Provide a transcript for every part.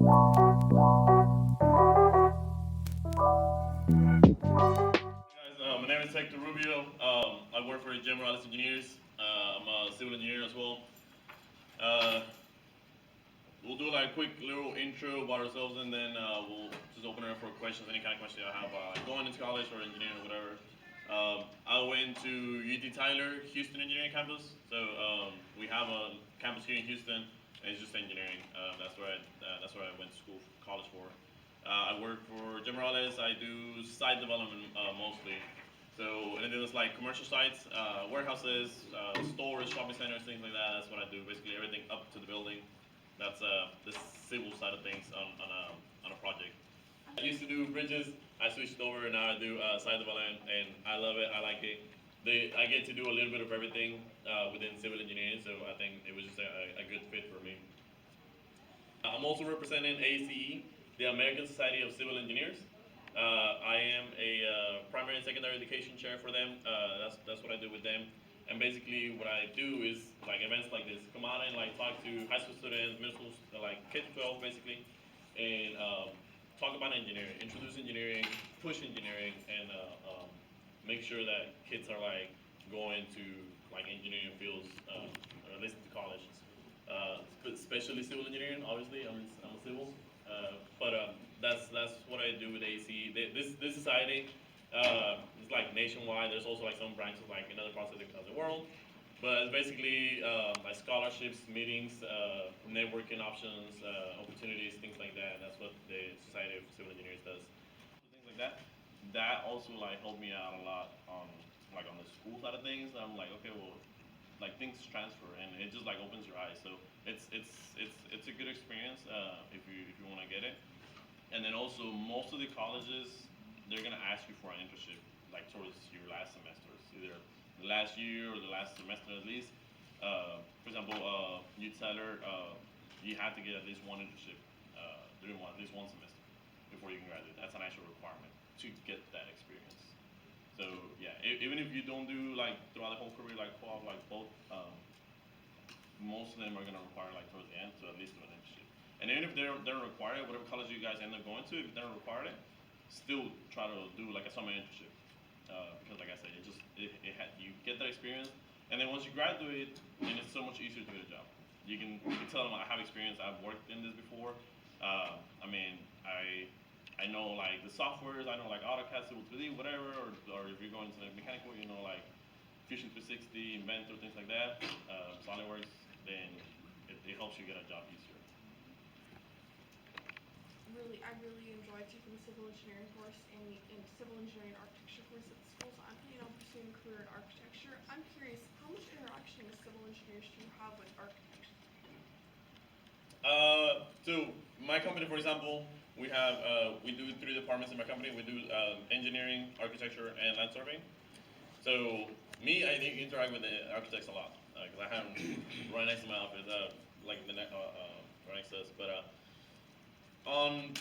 My name is Hector Rubio. I work for General Engineers. I'm a civil engineer as well. Uh, we'll do like a quick little intro about ourselves, and then we'll just open it up for questions, any kind of question I have, like going into college or engineering or whatever. I went to UT Tyler, Houston Engineering Campus. So we have a campus here in Houston, and it's just engineering. That's where I went to school, college for. I work for Generales. I do site development mostly. So anything that's like commercial sites, warehouses, stores, shopping centers, things like that. That's what I do. Basically everything up to the building. That's the civil side of things on a project. I used to do bridges. I switched over and now I do site development, and I love it. I like it. I get to do a little bit of everything within civil engineering, so I think it was just a good fit for me. I'm also representing ACE, the American Society of Civil Engineers. I am a primary and secondary education chair for them. That's what I do with them. And basically, what I do is like events like this. Come out and like talk to high school students, middle school, like K to 12, basically, and talk about engineering, introduce engineering, push engineering, and make sure that kids are like going to like engineering fields, or at least to college. Especially civil engineering. Obviously, I'm a civil, but that's what I do with AC. This society is like nationwide. There's also like some branches like in other parts of the world, but it's basically like scholarships, meetings, networking options, opportunities, things like that. That's what the Society of Civil Engineers does. Things like that. That also like helped me out a lot on the school side of things. I'm like, okay, well, like things transfer and it just like opens your eyes. So it's a good experience if you want to get it. And then also most of the colleges they're gonna ask you for an internship like towards your last semesters, either the last year or the last semester at least. For example, you Tyler, you have to get at least one internship during at least one semester before you can graduate. That's an actual requirement to get that experience. So yeah, even if you don't do like throughout the whole career like co-op like both, most of them are gonna require like towards the end to at least do an internship. And even if they're required, whatever college you guys end up going to, if they're required it, still try to do like a summer internship. Because like I said, you get that experience, and then once you graduate, then it's so much easier to get a job. You can tell them I have experience. I've worked in this before. I mean, I know like the softwares. I know like AutoCAD, Civil 3D, whatever. Or if you're going to the mechanical, you know like Fusion 360, Inventor, things like that. SolidWorks. Then it helps you get a job easier. I really enjoyed taking the civil engineering course and civil engineering architecture course at the school, so I'm planning on pursuing a career in architecture. I'm curious, how much interaction with civil engineers do you have with architects? So my company, for example, we do three departments in my company. We do engineering, architecture, and land surveying. So me, I think interact with the architects a lot because I have them right next to my office, like right next to us. But on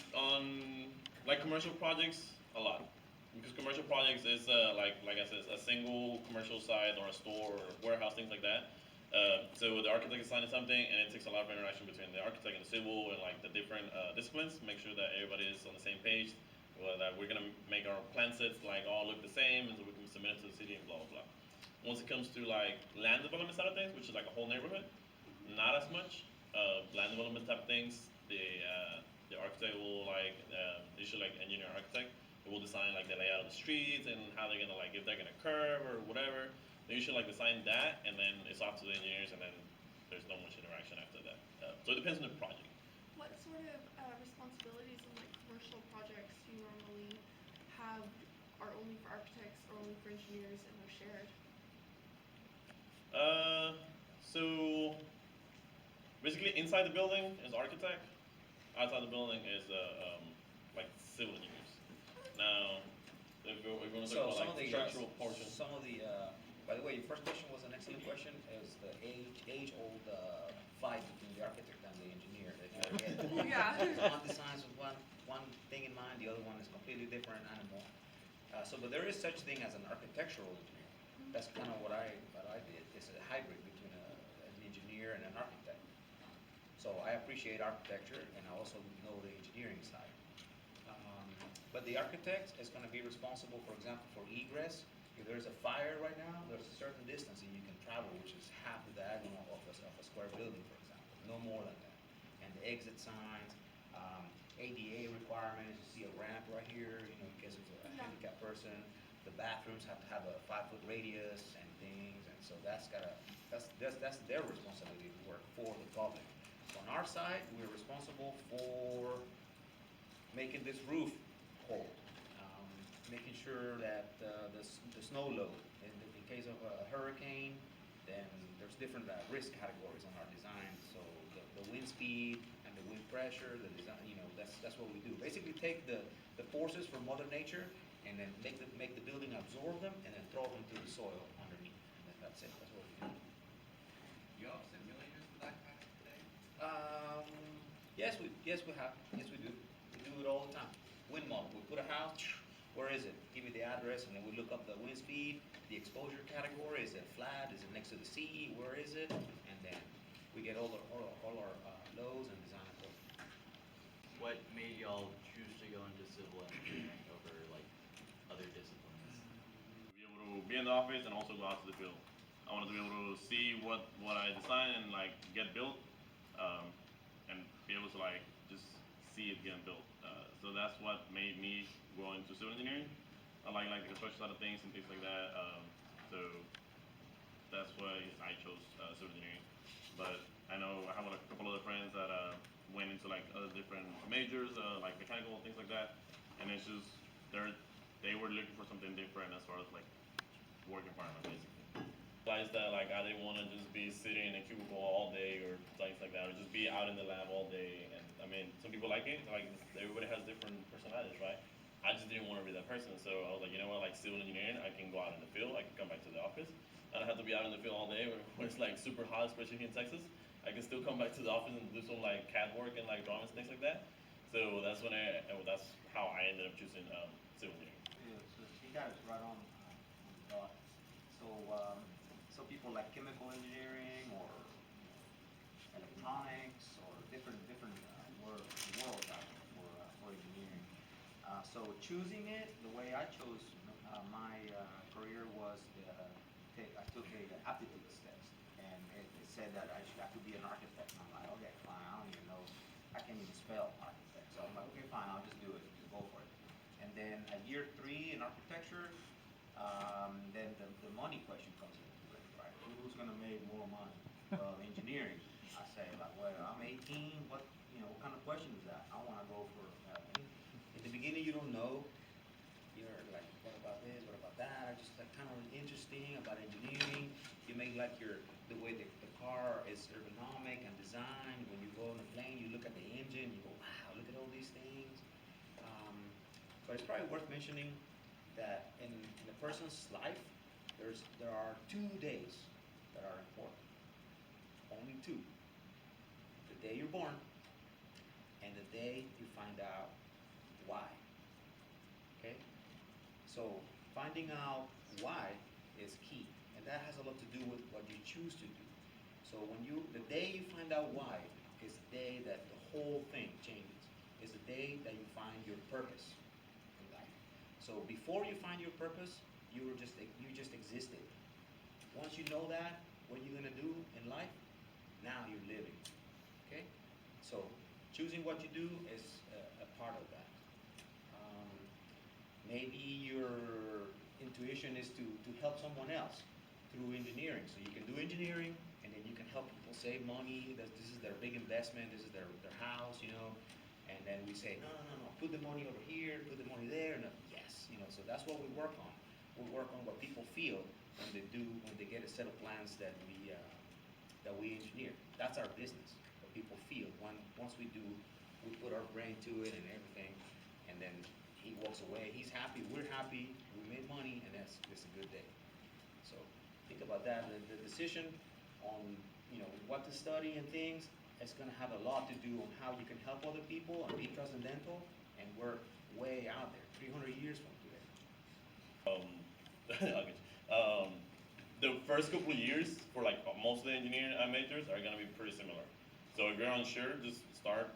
like commercial projects, a lot because commercial projects is like I said, a single commercial site or a store or warehouse, things like that. So the architect is signing something, and it takes a lot of interaction between the architect and the civil and like the different disciplines. Make sure that everybody is on the same page. Well, that we're gonna make our plan sets like all look the same, and so we can submit it to the city and blah blah blah. Once it comes to like land development side of things, which is like a whole neighborhood, not as much. Land development type things, the architect will like issue like engineer architect. They will design like the layout of the streets and how they're gonna like if they're gonna curve or whatever. They usually like design that, and then it's off to the engineers, and then there's no much interaction after that. So it depends on the project. What sort of responsibilities in like commercial projects do you normally have are only for architects or only for engineers and are shared? So basically inside the building is architect, outside the building is like civil engineers. Now, if we're going to So talk about like structural portion. some of the, by the way, your first question was an excellent question. It was the age-old fight between the architect and the engineer that you ever get. Yeah. One designs with one thing in mind, the other one is completely different animal. But there is such thing as an architectural engineer. That's kind of what I did. It's a hybrid between an engineer and an architect. So So I appreciate architecture, and I also know the engineering side. But the architect is gonna be responsible, for example, for egress. If there's a fire right now, there's a certain distance that you can travel, which is half the diagonal of a square building, for example, no more than that. And the exit signs, ADA requirements, you see a ramp right here, you know, in case it's a Yeah. handicapped person. The bathrooms have to have a 5-foot radius and things, and so that's their responsibility to work for the public. On our side, we're responsible for making this roof hold, making sure that the snow load, in case of a hurricane, then there's different risk categories on our design. So the wind speed and the wind pressure, the design, you know, that's what we do. Basically, take the forces from Mother Nature and then make the building absorb them and then throw them to the soil underneath. And that's it. That's what we do. You have simulators for that kind of thing? Yes, we have. Yes, we do. We do it all the time. Wind model. We put a house. Where is it? Give me the address, and then we look up the wind speed, the exposure category. Is it flat? Is it next to the sea? Where is it? And then we get all our loads and design it. What made y'all choose to go into civil engineering over like other disciplines? To be able to be in the office and also go out to the field. I wanted to be able to see what I design and like get built, and be able to like just see it getting built. So that's what made me go into civil engineering. I like the construction side of things and things like that. So that's why I chose civil engineering. But I know I have a couple other friends that went into like other different majors, like mechanical and things like that. And it's just they were looking for something different as far as like work environment, basically. Realized that like I didn't want to just be sitting in a cubicle all day or things like that, or just be out in the lab all day. And I mean, some people like it. Like everybody has different personalities, right? I just didn't want to be that person. So I was like, you know what? Like civil engineering, I can go out in the field. I can come back to the office. I don't have to be out in the field all day when it's like super hot, especially here in Texas. I can still come back to the office and do some like CAD work and like drawings, things like that. So that's that's how I ended up choosing civil engineering. Yeah, so he got it right on the dot. So people like chemical engineering or electronics or different worlds out there for engineering. So choosing it, the way I chose my career was I took a aptitude test, and it said that I could be an architect. And I'm like, okay, fine. I don't even know. I can't even spell architect. So I'm like, okay, fine. I'll just do it. Just go for it. And then at year 3 in architecture, then the money question comes into it, right? Who's gonna make more money? Well, engineering. I say like, well, I'm 18. What kind of question is that? I want to go for. In the beginning, you don't know. You're like, what about this? What about that? Just like kind of interesting about engineering. You make like the way the car is ergonomic and designed. When you go on a plane, you look at the engine. You go, wow, look at all these things. But it's probably worth mentioning that in a person's life, there are 2 days that are important. Only 2. The day you're born and the day you find out why. Okay? So finding out why is key, and that has a lot to do with what you choose to do. So the day you find out why is the day that the whole thing changes. Is the day that you find your purpose in life. So before you find your purpose, you just existed. Once you know that, what you're gonna do in life, now you're living. Okay? So choosing what you do is a part of that. Maybe your intuition is to help someone else through engineering. So you can do engineering, and then you can help people save money. This is their big investment. This is their house, And then we say, no, put the money over here, put the money there. No, yes, So that's what we work on. We work on what people feel when they get a set of plans that we engineer. That's our business. What people feel once we put our brain to it and everything, and then he walks away. He's happy. We're happy. We made money, and it's a good day. So think about that. The decision on what to study and things is going to have a lot to do on how you can help other people and be transcendental. And we're way out there, 300 years from today. Okay. The first couple of years for like most of the engineering majors are gonna be pretty similar. So if you're unsure, just start,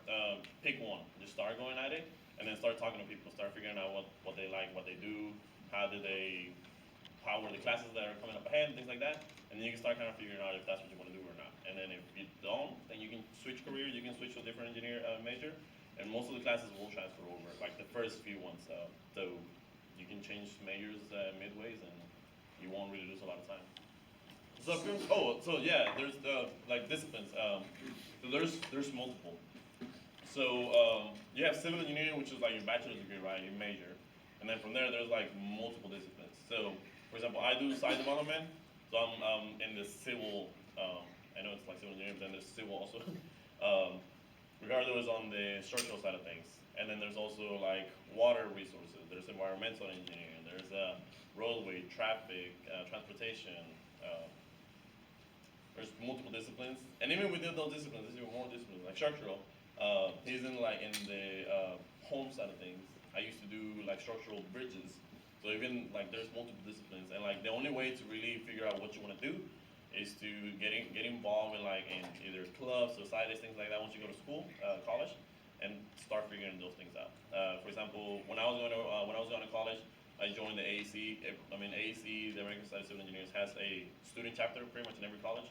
pick one. Just start going at it, and then start talking to people. Start figuring out what they like, what they do, how were the classes that are coming up ahead, and things like that. And then you can start kind of figuring out if that's what you want to do or not. And then if you don't, then you can switch careers. You can switch to a different engineer major, and most of the classes will transfer over, like the first few ones. So you can change majors midways, and you won't really lose a lot of time. So so yeah, there's like disciplines. So there's multiple. So you have civil engineering, which is like your bachelor's degree, right? Your major, and then from there there's like multiple disciplines. So for example, I do site development, so I'm in the civil. I know it's like civil engineering, but then there's civil also. Regardless on the structural side of things, and then there's also like water resources. There's environmental engineering. There's roadway, traffic, transportation. Uh, there's multiple disciplines, and even within those disciplines, there's even more disciplines like structural. He's in like in the home side of things. I used to do like structural bridges. So even like there's multiple disciplines, and like the only way to really figure out what you want to do is to get involved in either clubs, societies, things like that. Once you go to school, college, and start figuring those things out. For example, when I was going to college, I joined the AEC. I mean, AEC, the American Society of Civil Engineers, has a student chapter pretty much in every college.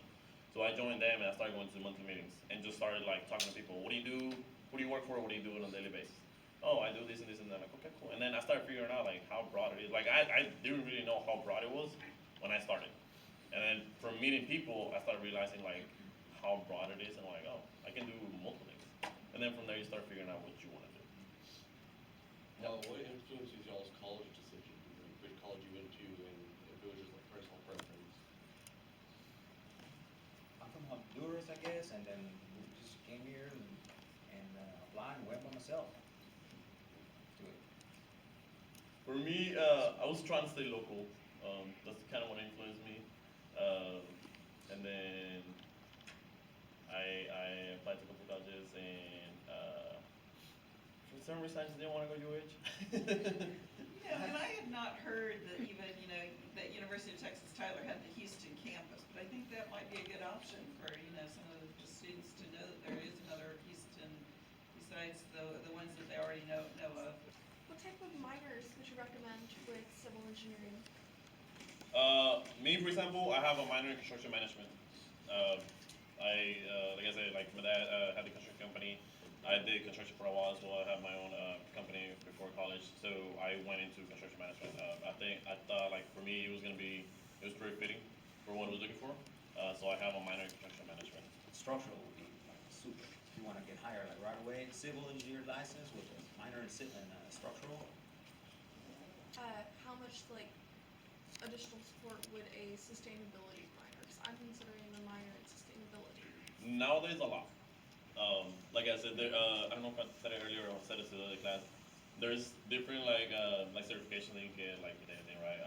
So I joined them and I started going to monthly meetings and just started like talking to people. What do you do? Who do you work for? What do you do on a daily basis? Oh, I do this and this and that. Like, okay, cool. And then I started figuring out like how broad it is. Like I didn't really know how broad it was when I started. And then from meeting people, I started realizing like how broad it is and like, oh, I can do multiple things. And then from there you start figuring out what you want to do. What influences y'all's college decision? Which college you went to, and if it was just like personal preference? I'm from Honduras, I guess, and then we just came here and applied and went by myself to it. For me, I was trying to stay local. That's kind of what influenced me. And then I applied to a couple colleges, and for some reason I just didn't want to go UH. Yeah, and I had not heard that even, that University of Texas Tyler had the Houston campus, but I think that might be a good option for, some of the students to know that there is another Houston besides the ones that they already know of. What type of minors would you recommend with civil engineering? Me, for example, I have a minor in construction management. Like I said, like my dad had a construction company. I did construction for a while as well. I had my own company before college, so I went into construction management. I thought like for me it was very fitting for what I was looking for. So I have a minor in construction management. Structural would be like super. If you want to get hired like right away, civil engineer license with a minor in structural. How much additional support would a sustainability minor? Because I'm considering a minor in sustainability. Nowadays, a lot. Like I said, I don't know if I said it earlier or said it to the other class. There's different like certifications that you get like with anything, right?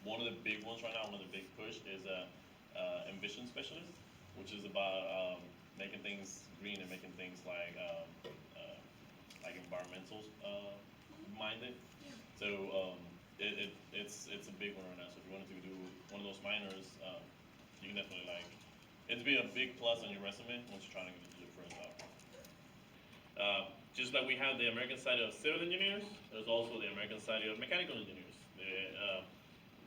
One of the big ones right now, one of the big push is ambition specialist, which is about making things green and making things like environmental minded. Yeah. So it's a big one right now. So if you wanted to do one of those minors, you can definitely it'd be a big plus on your resume once you're trying to get into your first job. Just like we have the American Society of Civil Engineers, there's also the American Society of Mechanical Engineers.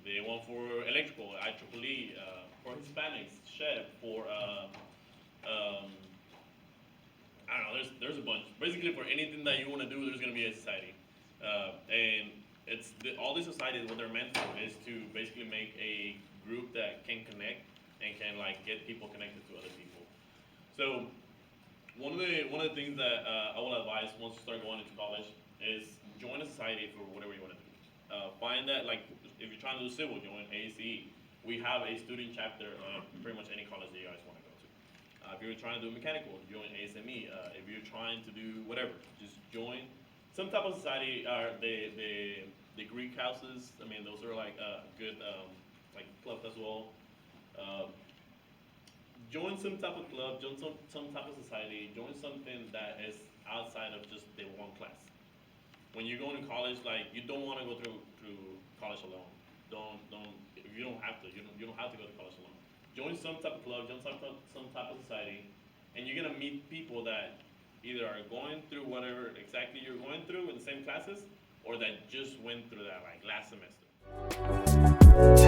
The one for electrical, IEEE, for Hispanics, SHED, for I don't know. There's a bunch. Basically, for anything that you want to do, there's gonna be a society, and all these societies. What they're meant for is to basically make a group that can connect and can get people connected to other people. So one of the things that I will advise once you start going into college is join a society for whatever you want to do. Find that if you're trying to do civil, join ACE. We have a student chapter of pretty much any college that you guys want to go to. If you're trying to do mechanical, join ASME. If you're trying to do whatever, just join some type of society. The Greek houses. I mean, those are good clubs as well. Join some type of club, join some type of society, join something that is outside of just the one class. When you're going to college, you don't want to go through college alone. You don't have to. You don't have to go to college alone. Join some type of club, join some type of society, and you're gonna meet people that either are going through whatever exactly you're going through in the same classes, or that just went through that like last semester.